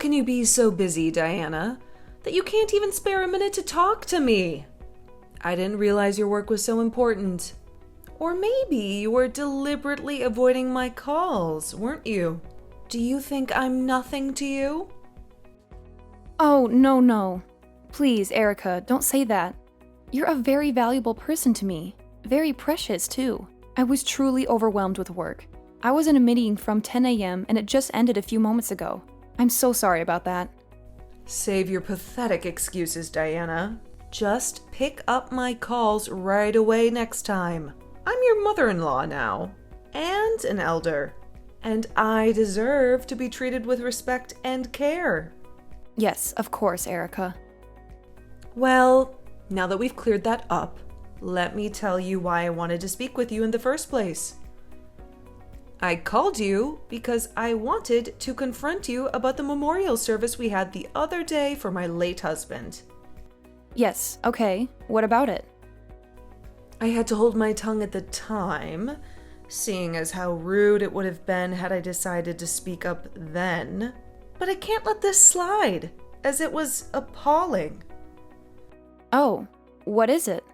can you be so busy, Diana, that you can't even spare a minute to talk to me? I didn't realize your work was so important. Or maybe you were deliberately avoiding my calls, weren't you? Do you think I'm nothing to you? Oh, no. Please, Erica, don't say that. You're a very valuable person to me. Very precious, too. I was truly overwhelmed with work. I was in a meeting from 10 a.m. and it just ended a few moments ago. I'm so sorry about that. Save your pathetic excuses, Diana. Just pick up my calls right away next time. I'm your mother-in-law now, and an elder, and I deserve to be treated with respect and care. Yes, of course, Erica. Well, now that we've cleared that up, let me tell you why I wanted to speak with you in the first place. I called you because I wanted to confront you about the memorial service we had the other day for my late husband. Yes, okay. What about it? I had to hold my tongue at the time, seeing as how rude it would have been had I decided to speak up then. But I can't let this slide, as it was appalling. Oh, what is it?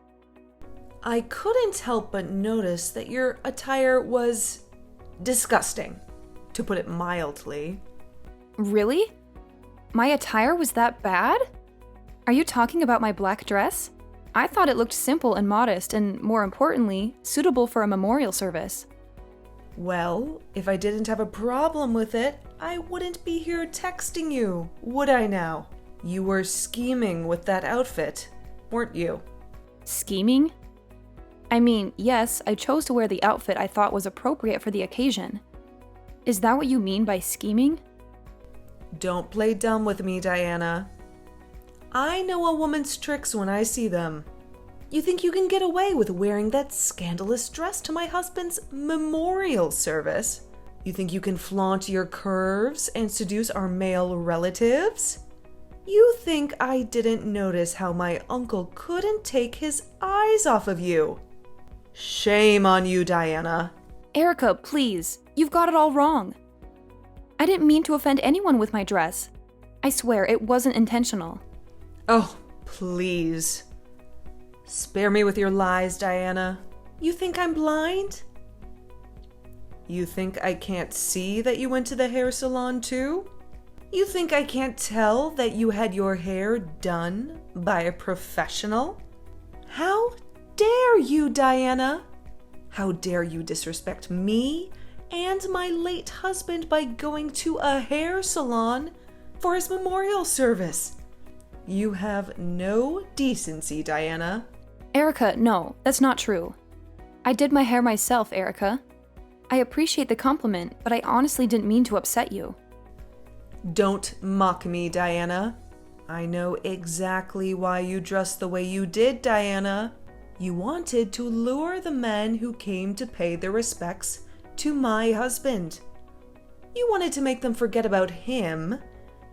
I couldn't help but notice that your attire was disgusting, to put it mildly. Really? My attire was that bad? Are you talking about my black dress? I thought it looked simple and modest and, more importantly, suitable for a memorial service. Well, if I didn't have a problem with it, I wouldn't be here texting you, would I now? You were scheming with that outfit, weren't you? Scheming? I mean, yes, I chose to wear the outfit I thought was appropriate for the occasion. Is that what you mean by scheming? Don't play dumb with me, Diana. I know a woman's tricks when I see them. You think you can get away with wearing that scandalous dress to my husband's memorial service? You think you can flaunt your curves and seduce our male relatives? You think I didn't notice how my uncle couldn't take his eyes off of you? Shame on you, Diana. Erica, please, you've got it all wrong. I didn't mean to offend anyone with my dress. I swear it wasn't intentional. Oh, please. Spare me with your lies, Diana. You think I'm blind? You think I can't see that you went to the hair salon too? You think I can't tell that you had your hair done by a professional? How dare you, Diana? How dare you disrespect me and my late husband by going to a hair salon for his memorial service? You have no decency, Diana. Erica, no, that's not true. I did my hair myself, Erica. I appreciate the compliment, but I honestly didn't mean to upset you. Don't mock me, Diana. I know exactly why you dressed the way you did, Diana. You wanted to lure the men who came to pay their respects to my husband. You wanted to make them forget about him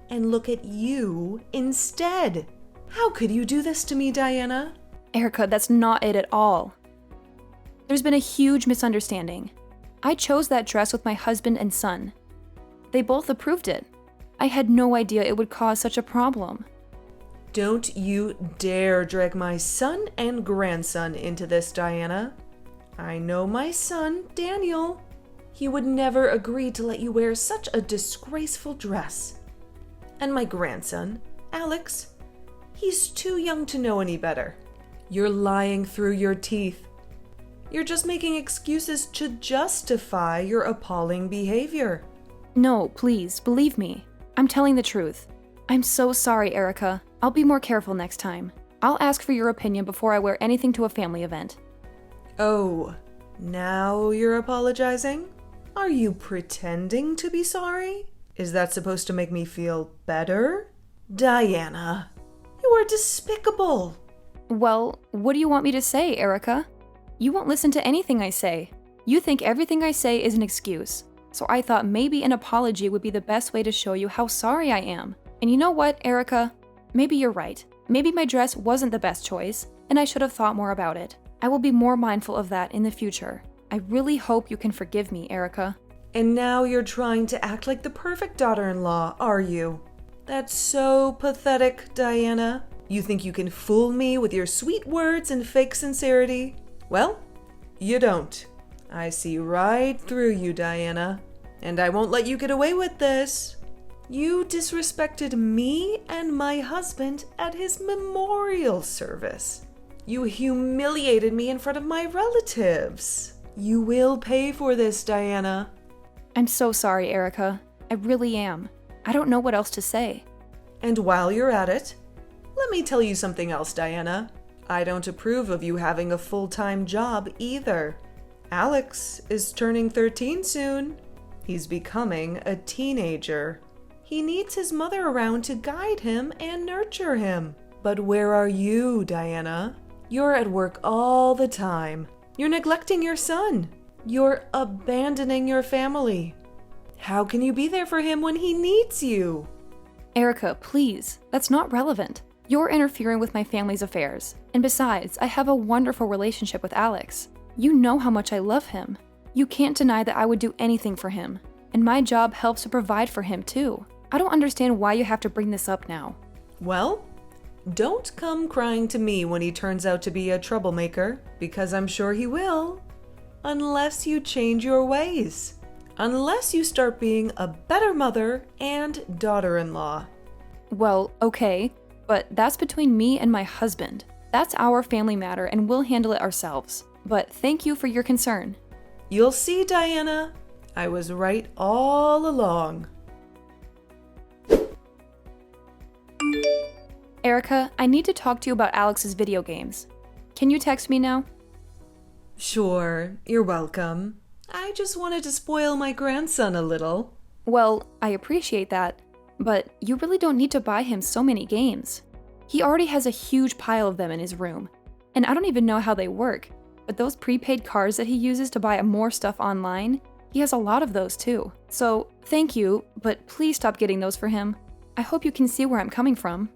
and look at you instead. How could you do this to me, Diana? Erica, that's not it at all. There's been a huge misunderstanding. I chose that dress with my husband and son. They both approved it. I had no idea it would cause such a problem. Don't you dare drag my son and grandson into this, Diana. I know my son, Daniel. He would never agree to let you wear such a disgraceful dress. And my grandson, Alex, he's too young to know any better. You're lying through your teeth. You're just making excuses to justify your appalling behavior. No, please, believe me. I'm telling the truth. I'm so sorry, Erica. I'll be more careful next time. I'll ask for your opinion before I wear anything to a family event. Oh, now you're apologizing? Are you pretending to be sorry? Is that supposed to make me feel better? Diana, you are despicable. Well, what do you want me to say, Erica? You won't listen to anything I say. You think everything I say is an excuse. So I thought maybe an apology would be the best way to show you how sorry I am. And you know what, Erica? Maybe you're right. Maybe my dress wasn't the best choice, and I should have thought more about it. I will be more mindful of that in the future. I really hope you can forgive me, Erica. And now you're trying to act like the perfect daughter-in-law, are you? That's so pathetic, Diana. You think you can fool me with your sweet words and fake sincerity? Well, you don't. I see right through you, Diana. And I won't let you get away with this. You disrespected me and my husband at his memorial service. You humiliated me in front of my relatives. You will pay for this, Diana. I'm so sorry, Erica. I really am. I don't know what else to say. And while you're at it, let me tell you something else, Diana. I don't approve of you having a full-time job either. Alex is turning 13 soon. He's becoming a teenager. He needs his mother around to guide him and nurture him. But where are you, Diana? You're at work all the time. You're neglecting your son. You're abandoning your family. How can you be there for him when he needs you? Erica, please. That's not relevant. You're interfering with my family's affairs. And besides, I have a wonderful relationship with Alex. You know how much I love him. You can't deny that I would do anything for him. And my job helps to provide for him too. I don't understand why you have to bring this up now. Well, don't come crying to me when he turns out to be a troublemaker, because I'm sure he will. Unless you change your ways. Unless you start being a better mother and daughter-in-law. Well, okay, but that's between me and my husband. That's our family matter and we'll handle it ourselves. But thank you for your concern. You'll see, Diana. I was right all along. Erica, I need to talk to you about Alex's video games. Can you text me now? Sure, you're welcome. I just wanted to spoil my grandson a little. Well, I appreciate that, but you really don't need to buy him so many games. He already has a huge pile of them in his room, and I don't even know how they work, but those prepaid cards that he uses to buy more stuff online, he has a lot of those too. So, thank you, but please stop getting those for him. I hope you can see where I'm coming from.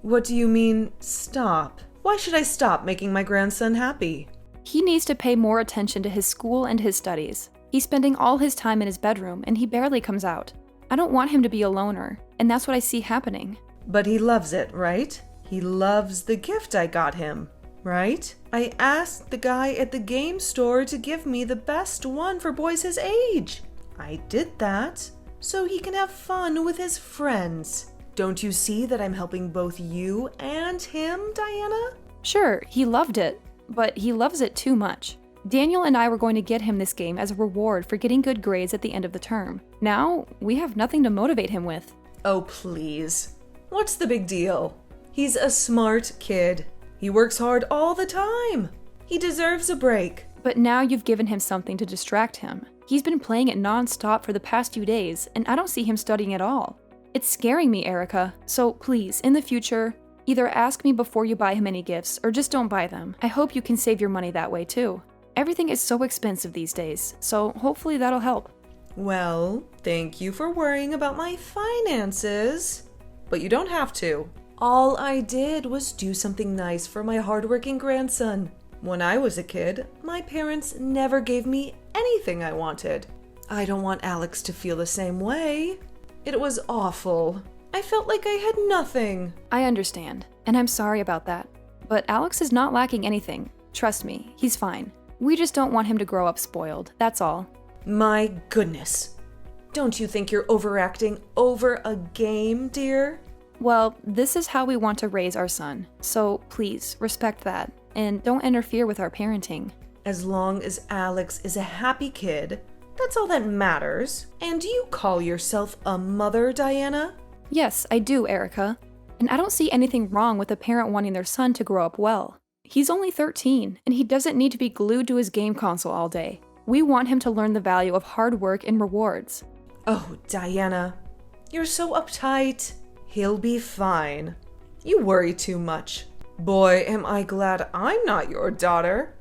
What do you mean, stop? Why should I stop making my grandson happy? He needs to pay more attention to his school and his studies. He's spending all his time in his bedroom and he barely comes out. I don't want him to be a loner, and that's what I see happening. But he loves it, right? He loves the gift I got him, right? I asked the guy at the game store to give me the best one for boys his age. I did that so he can have fun with his friends. Don't you see that I'm helping both you and him, Diana? Sure, he loved it, but he loves it too much. Daniel and I were going to get him this game as a reward for getting good grades at the end of the term. Now, we have nothing to motivate him with. Oh, please. What's the big deal? He's a smart kid. He works hard all the time. He deserves a break. But now you've given him something to distract him. He's been playing it non-stop for the past few days, and I don't see him studying at all. It's scaring me, Erica. So please, in the future, either ask me before you buy him any gifts, or just don't buy them. I hope you can save your money that way too. Everything is so expensive these days, so hopefully that'll help. Well, thank you for worrying about my finances. But you don't have to. All I did was do something nice for my hardworking grandson. When I was a kid, my parents never gave me anything I wanted. I don't want Alex to feel the same way. It was awful. I felt like I had nothing. I understand, and I'm sorry about that. But Alex is not lacking anything. Trust me, he's fine. We just don't want him to grow up spoiled, that's all. My goodness. Don't you think you're overacting over a game, dear? Well, this is how we want to raise our son, so please respect that, and don't interfere with our parenting. As long as Alex is a happy kid, that's all that matters. And do you call yourself a mother, Diana? Yes, I do, Erica. And I don't see anything wrong with a parent wanting their son to grow up well. He's only 13, and he doesn't need to be glued to his game console all day. We want him to learn the value of hard work and rewards. Oh, Diana, you're so uptight. He'll be fine. You worry too much. Boy, am I glad I'm not your daughter.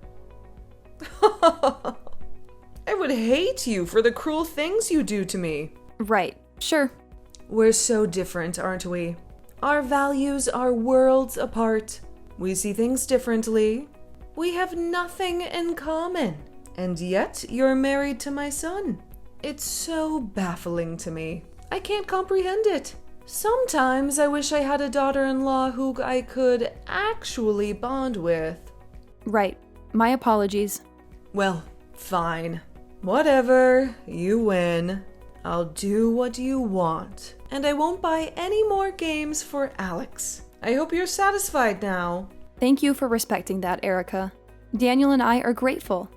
I would hate you for the cruel things you do to me. Right, sure. We're so different, aren't we? Our values are worlds apart. We see things differently. We have nothing in common. And yet, you're married to my son. It's so baffling to me. I can't comprehend it. Sometimes I wish I had a daughter-in-law who I could actually bond with. Right. My apologies. Well, fine. Whatever, you win. I'll do what you want, and I won't buy any more games for Alex. I hope you're satisfied now. Thank you for respecting that, Erica. Daniel and I are grateful.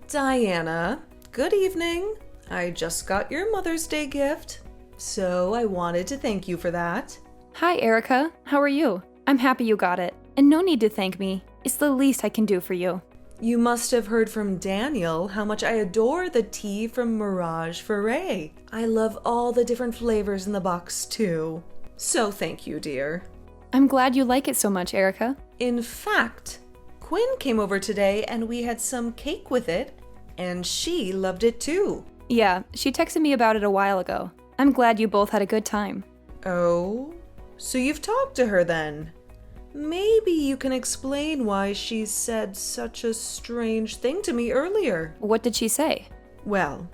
Diana, good evening. I just got your Mother's Day gift, so I wanted to thank you for that. Hi, Erica. How are you? I'm happy you got it. And no need to thank me. It's the least I can do for you. You must have heard from Daniel how much I adore the tea from Mirage Foray. I love all the different flavors in the box, too. So thank you, dear. I'm glad you like it so much, Erica. In fact, Quinn came over today and we had some cake with it, and she loved it too. Yeah, she texted me about it a while ago. I'm glad you both had a good time. Oh, so you've talked to her then? Maybe you can explain why she said such a strange thing to me earlier. What did she say? Well,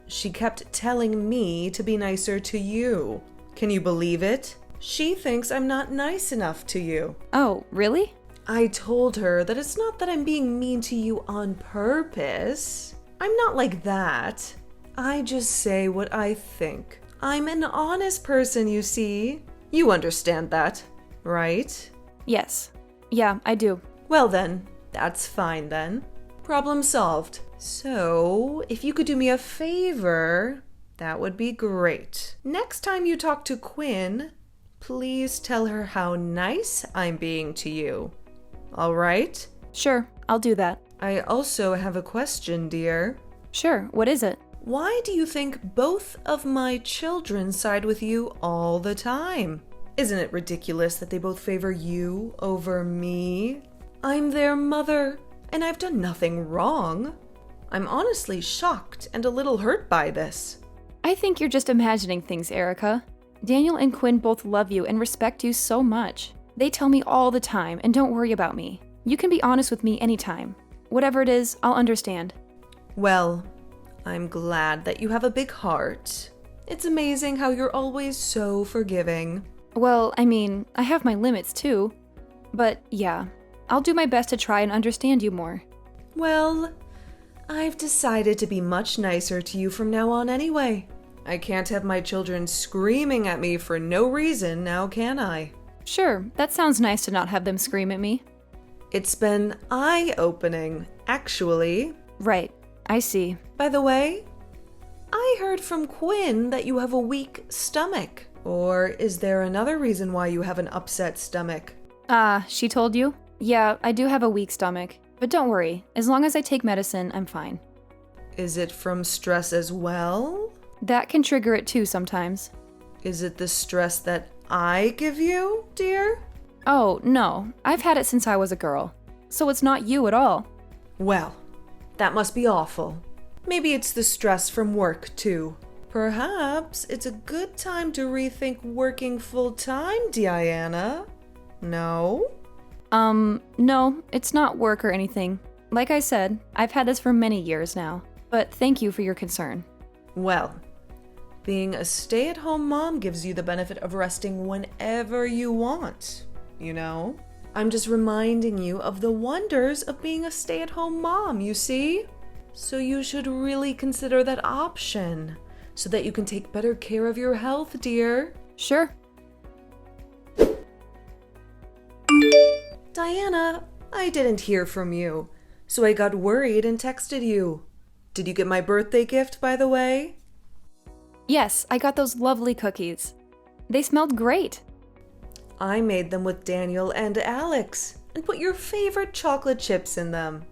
she kept telling me to be nicer to you. Can you believe it? She thinks I'm not nice enough to you. Oh, really? I told her that it's not that I'm being mean to you on purpose. I'm not like that. I just say what I think. I'm an honest person, you see. You understand that, right? Yes. Yeah, I do. Well then, that's fine then. Problem solved. So, if you could do me a favor, that would be great. Next time you talk to Quinn, please tell her how nice I'm being to you. All right? Sure, I'll do that. I also have a question, dear. Sure, what is it? Why do you think both of my children side with you all the time? Isn't it ridiculous that they both favor you over me? I'm their mother, and I've done nothing wrong. I'm honestly shocked and a little hurt by this. I think you're just imagining things, Erica. Daniel and Quinn both love you and respect you so much. They tell me all the time, and don't worry about me. You can be honest with me anytime. Whatever it is, I'll understand. Well, I'm glad that you have a big heart. It's amazing how you're always so forgiving. Well, I mean, I have my limits too. But yeah, I'll do my best to try and understand you more. Well, I've decided to be much nicer to you from now on anyway. I can't have my children screaming at me for no reason now, can I? Sure, that sounds nice to not have them scream at me. It's been eye-opening, actually. Right, I see. By the way, I heard from Quinn that you have a weak stomach. Or is there another reason why you have an upset stomach? She told you? Yeah, I do have a weak stomach. But don't worry, as long as I take medicine, I'm fine. Is it from stress as well? That can trigger it too sometimes. Is it the stress that I give you, dear? Oh, no, I've had it since I was a girl. So it's not you at all. Well, that must be awful. Maybe it's the stress from work, too. Perhaps it's a good time to rethink working full-time, Diana. No? No, it's not work or anything. Like I said, I've had this for many years now. But thank you for your concern. Well, being a stay-at-home mom gives you the benefit of resting whenever you want, you know? I'm just reminding you of the wonders of being a stay-at-home mom, you see? So you should really consider that option, so that you can take better care of your health, dear. Sure. Diana, I didn't hear from you, so I got worried and texted you. Did you get my birthday gift, by the way? Yes, I got those lovely cookies. They smelled great. I made them with Daniel and Alex and put your favorite chocolate chips in them.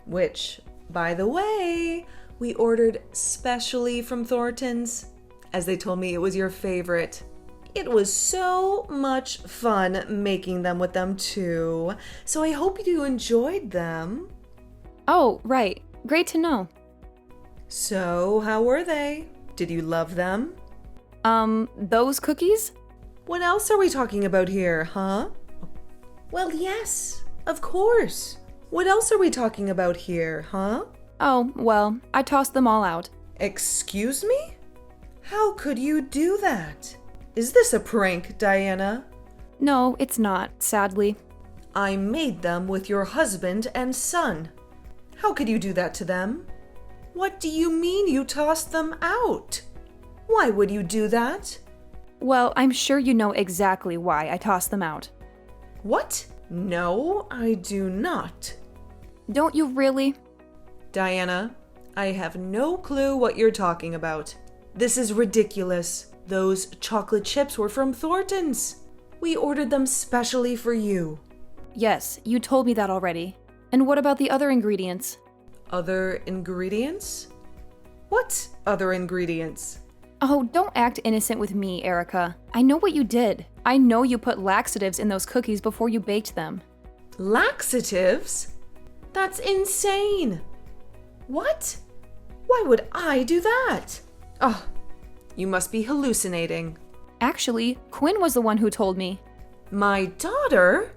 Which, by the way, we ordered specially from Thornton's, as they told me it was your favorite. It was so much fun making them with them too, so I hope you enjoyed them. Oh, right. Great to know. So, how were they? Did you love them? Those cookies? What else are we talking about here, huh? Well, yes, of course. What else are we talking about here, huh? Oh, well, I tossed them all out. Excuse me? How could you do that? Is this a prank, Diana? No, it's not, sadly. I made them with your husband and son. How could you do that to them? What do you mean you tossed them out? Why would you do that? Well, I'm sure you know exactly why I tossed them out. What? No, I do not. Don't you really? Diana, I have no clue what you're talking about. This is ridiculous. Those chocolate chips were from Thornton's. We ordered them specially for you. Yes, you told me that already. And what about the other ingredients? Other ingredients? What other ingredients? Oh, don't act innocent with me, Erica. I know what you did. I know you put laxatives in those cookies before you baked them. Laxatives? That's insane. What? Why would I do that? Oh, you must be hallucinating. Actually, Quinn was the one who told me. My daughter?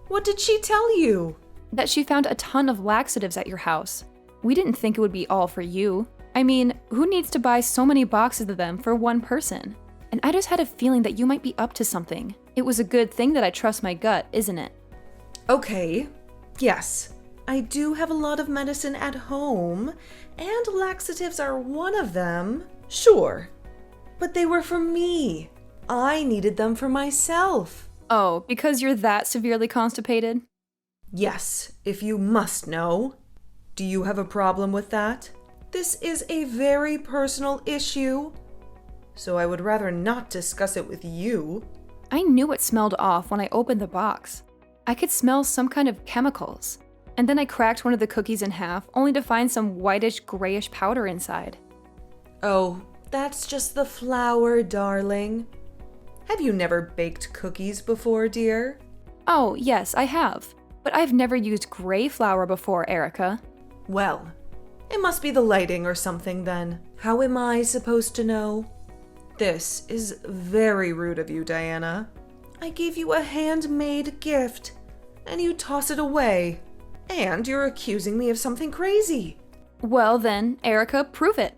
What did she tell you? That she found a ton of laxatives at your house. We didn't think it would be all for you. I mean, who needs to buy so many boxes of them for one person? And I just had a feeling that you might be up to something. It was a good thing that I trust my gut, isn't it? Okay, yes. I do have a lot of medicine at home, and laxatives are one of them. Sure. But they were for me. I needed them for myself. Oh, because you're that severely constipated? Yes, if you must know. Do you have a problem with that? This is a very personal issue, so I would rather not discuss it with you. I knew it smelled off when I opened the box. I could smell some kind of chemicals. And then I cracked one of the cookies in half, only to find some whitish, grayish powder inside. Oh, that's just the flour, darling. Have you never baked cookies before, dear? Oh, yes, I have. But I've never used gray flour before, Erica. Well, it must be the lighting or something then. How am I supposed to know? This is very rude of you, Diana. I gave you a handmade gift, and you toss it away. And you're accusing me of something crazy. Well then, Erica, prove it.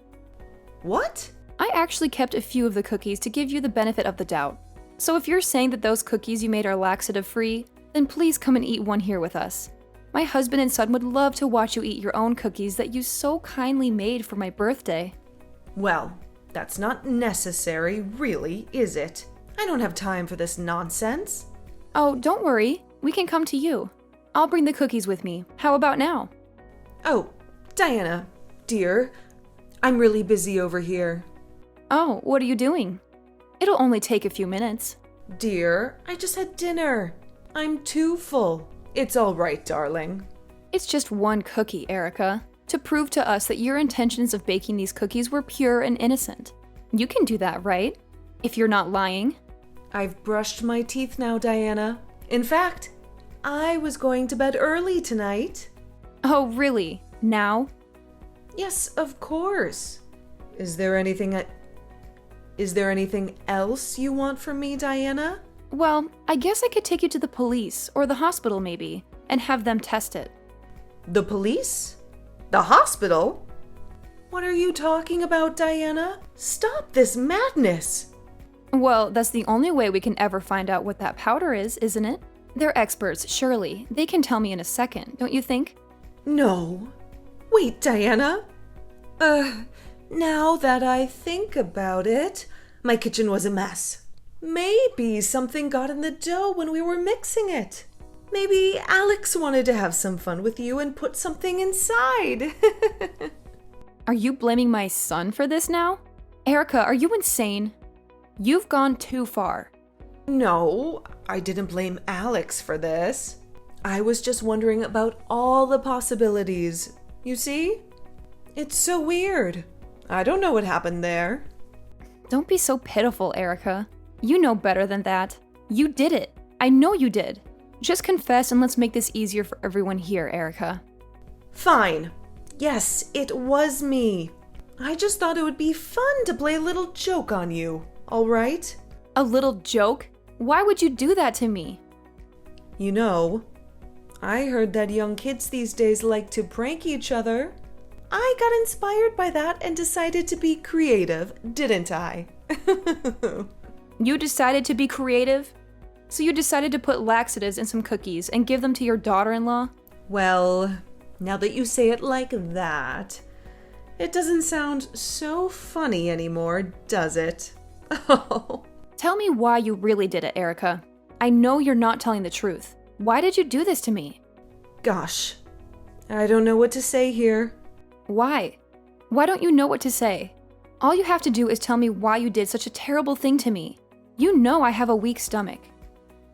What? I actually kept a few of the cookies to give you the benefit of the doubt. So if you're saying that those cookies you made are laxative-free, then please come and eat one here with us. My husband and son would love to watch you eat your own cookies that you so kindly made for my birthday. Well, that's not necessary, really, is it? I don't have time for this nonsense. Oh, don't worry. We can come to you. I'll bring the cookies with me. How about now? Oh, Diana, dear, I'm really busy over here. Oh, what are you doing? It'll only take a few minutes. Dear, I just had dinner. I'm too full. It's all right, darling. It's just one cookie, Erica, to prove to us that your intentions of baking these cookies were pure and innocent. You can do that, right? If you're not lying. I've brushed my teeth now, Diana. In fact, I was going to bed early tonight. Oh, really? Now? Yes, of course. Is there anything else you want from me, Diana? Well, I guess I could take you to the police or the hospital maybe, and have them test it. The police? The hospital? What are you talking about, Diana? Stop this madness! Well, that's the only way we can ever find out what that powder is, isn't it? They're experts, surely. They can tell me in a second, don't you think? No. Wait, Diana. Now that I think about it, my kitchen was a mess. Maybe something got in the dough when we were mixing it. Maybe Alex wanted to have some fun with you and put something inside. Are you blaming my son for this now? Erica, are you insane? You've gone too far. No, I didn't blame Alex for this. I was just wondering about all the possibilities. You see? It's so weird. I don't know what happened there. Don't be so pitiful, Erica. You know better than that. You did it. I know you did. Just confess and let's make this easier for everyone here, Erica. Fine. Yes, it was me. I just thought it would be fun to play a little joke on you, all right? A little joke? Why would you do that to me? You know, I heard that young kids these days like to prank each other. I got inspired by that and decided to be creative, didn't I? You decided to be creative? So you decided to put laxatives in some cookies and give them to your daughter-in-law? Well, now that you say it like that, it doesn't sound so funny anymore, does it? Oh. Tell me why you really did it, Erica. I know you're not telling the truth. Why did you do this to me? Gosh, I don't know what to say here. Why? Why don't you know what to say? All you have to do is tell me why you did such a terrible thing to me. You know I have a weak stomach.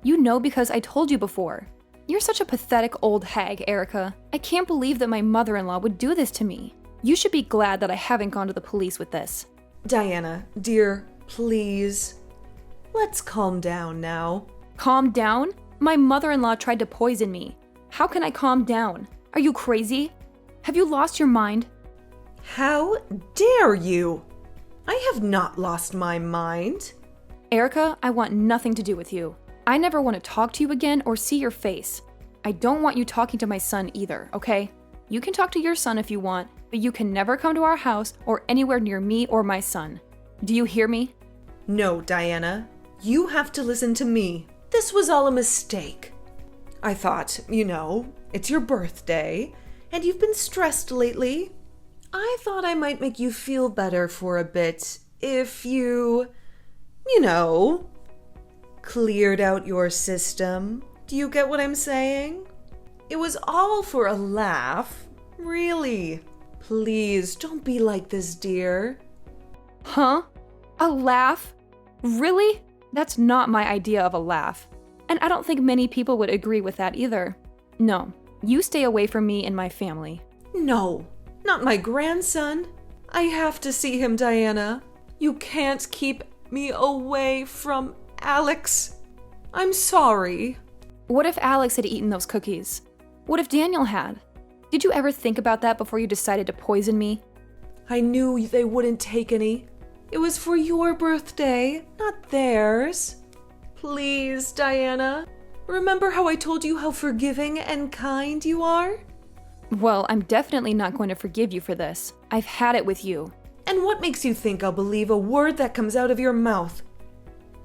You know because I told you before. You're such a pathetic old hag, Erica. I can't believe that my mother-in-law would do this to me. You should be glad that I haven't gone to the police with this. Diana, dear, please. Let's calm down now. Calm down? My mother-in-law tried to poison me. How can I calm down? Are you crazy? Have you lost your mind? How dare you? I have not lost my mind. Erica, I want nothing to do with you. I never want to talk to you again or see your face. I don't want you talking to my son either, okay? You can talk to your son if you want, but you can never come to our house or anywhere near me or my son. Do you hear me? No, Diana. You have to listen to me. This was all a mistake. I thought, it's your birthday, and you've been stressed lately. I thought I might make you feel better for a bit if you cleared out your system. Do you get what I'm saying? It was all for a laugh. Really. Please, don't be like this, dear. Huh? A laugh? Really? That's not my idea of a laugh. And I don't think many people would agree with that either. No, you stay away from me and my family. No, not my grandson. I have to see him, Diana. You can't keep me away from Alex. I'm sorry. What if Alex had eaten those cookies? What if Daniel had? Did you ever think about that before you decided to poison me? I knew they wouldn't take any. It was for your birthday, not theirs. Please, Diana. Remember how I told you how forgiving and kind you are? Well, I'm definitely not going to forgive you for this. I've had it with you. And what makes you think I'll believe a word that comes out of your mouth?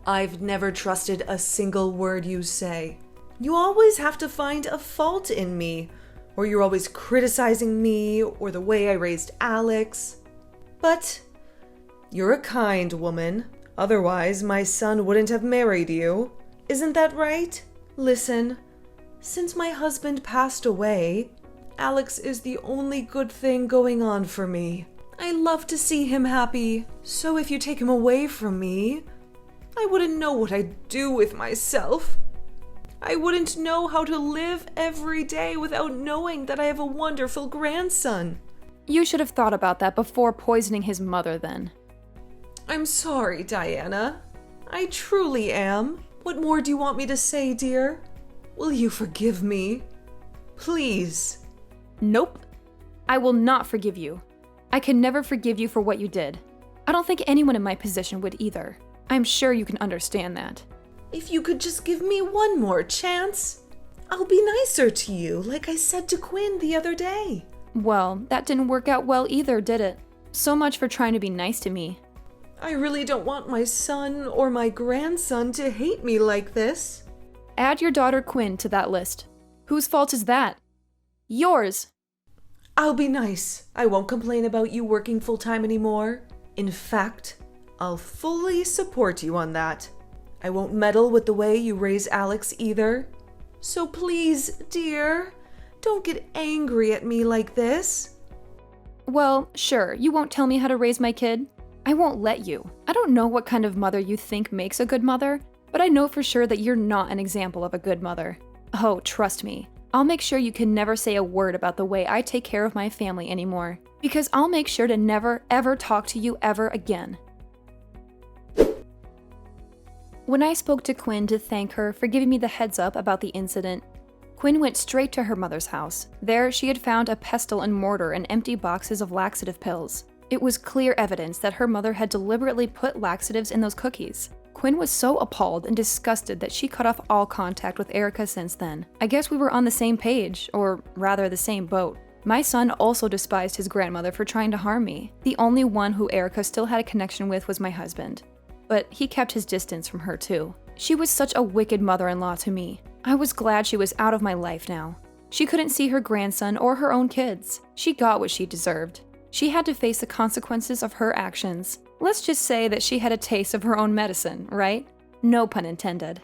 I've never trusted a single word you say. You always have to find a fault in me, or you're always criticizing me or the way I raised Alex. But you're a kind woman. Otherwise, my son wouldn't have married you. Isn't that right? Listen, since my husband passed away, Alex is the only good thing going on for me. I love to see him happy, so if you take him away from me, I wouldn't know what I'd do with myself. I wouldn't know how to live every day without knowing that I have a wonderful grandson. You should have thought about that before poisoning his mother then. I'm sorry, Diana. I truly am. What more do you want me to say, dear? Will you forgive me? Please. Nope. I will not forgive you. I can never forgive you for what you did. I don't think anyone in my position would either. I'm sure you can understand that. If you could just give me one more chance, I'll be nicer to you, like I said to Quinn the other day. Well, that didn't work out well either, did it? So much for trying to be nice to me. I really don't want my son or my grandson to hate me like this. Add your daughter Quinn to that list. Whose fault is that? Yours! I'll be nice. I won't complain about you working full-time anymore. In fact, I'll fully support you on that. I won't meddle with the way you raise Alex either. So please, dear, don't get angry at me like this. Well, sure, you won't tell me how to raise my kid. I won't let you. I don't know what kind of mother you think makes a good mother, but I know for sure that you're not an example of a good mother. Oh, trust me. I'll make sure you can never say a word about the way I take care of my family anymore, because I'll make sure to never, ever talk to you ever again. When I spoke to Quinn to thank her for giving me the heads up about the incident, Quinn went straight to her mother's house. There, she had found a pestle and mortar and empty boxes of laxative pills. It was clear evidence that her mother had deliberately put laxatives in those cookies. Quinn was so appalled and disgusted that she cut off all contact with Erica since then. I guess we were on the same page, or rather the same boat. My son also despised his grandmother for trying to harm me. The only one who Erica still had a connection with was my husband. But he kept his distance from her too. She was such a wicked mother-in-law to me. I was glad she was out of my life now. She couldn't see her grandson or her own kids. She got what she deserved. She had to face the consequences of her actions. Let's just say that she had a taste of her own medicine, right? No pun intended.